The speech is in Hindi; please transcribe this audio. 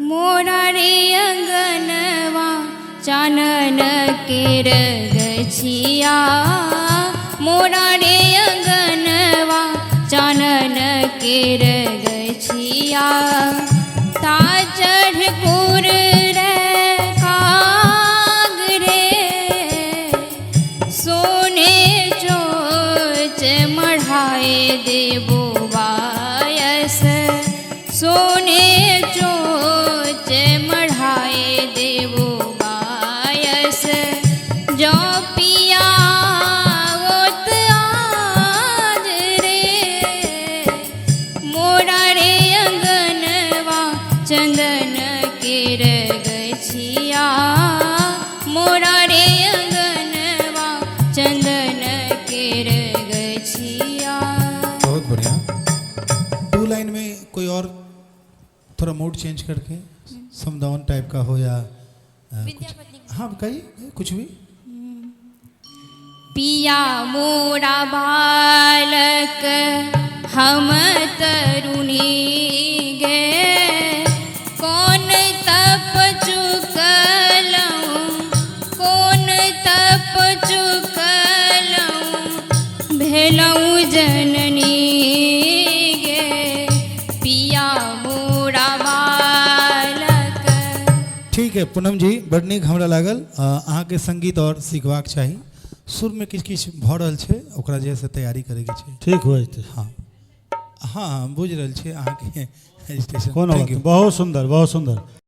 मोरा रे अंगनवा चानन केर गछिया, मोरा रे अंगनवा चानन केर गछिया, ता चढ़ पुर रे काग रे, सोने चोच मढ़ाए देबो बायस, सोने चोच मढ़ाए देवो बायस, जो पिया ओत आज रे, मोरा रे अंगनवा चंदन केर गछिया, मोरा रे अंगनवा चंदन केर गछिया। बहुत बढ़िया। 2 लाइन में कोई और थोड़ा मूड चेंज करके समदाउन टाइप का हो या कुछ। हाँ कहिए कुछ भी। पिया मोरा बालक हम तरुणी गे, कौन तप चुकलऊँ, कौन तप चुकलऊँ, भेलऊँ जननी गे, पिया मोरा बालक। ठीक है पूनम जी, बड़ नीक हमरा लागल। अहाँ के संगीत और सीखबाक चाही। सुर में किछ किछ भऽ रहल छै, ओकरा जे से तैयारी करे के छै। ठीक हो जेतै। हाँ हाँ बुझ रहल छी अहाँ के स्टेशन। कोनो बात नहीं, बहुत सुंदर बहुत सुंदर।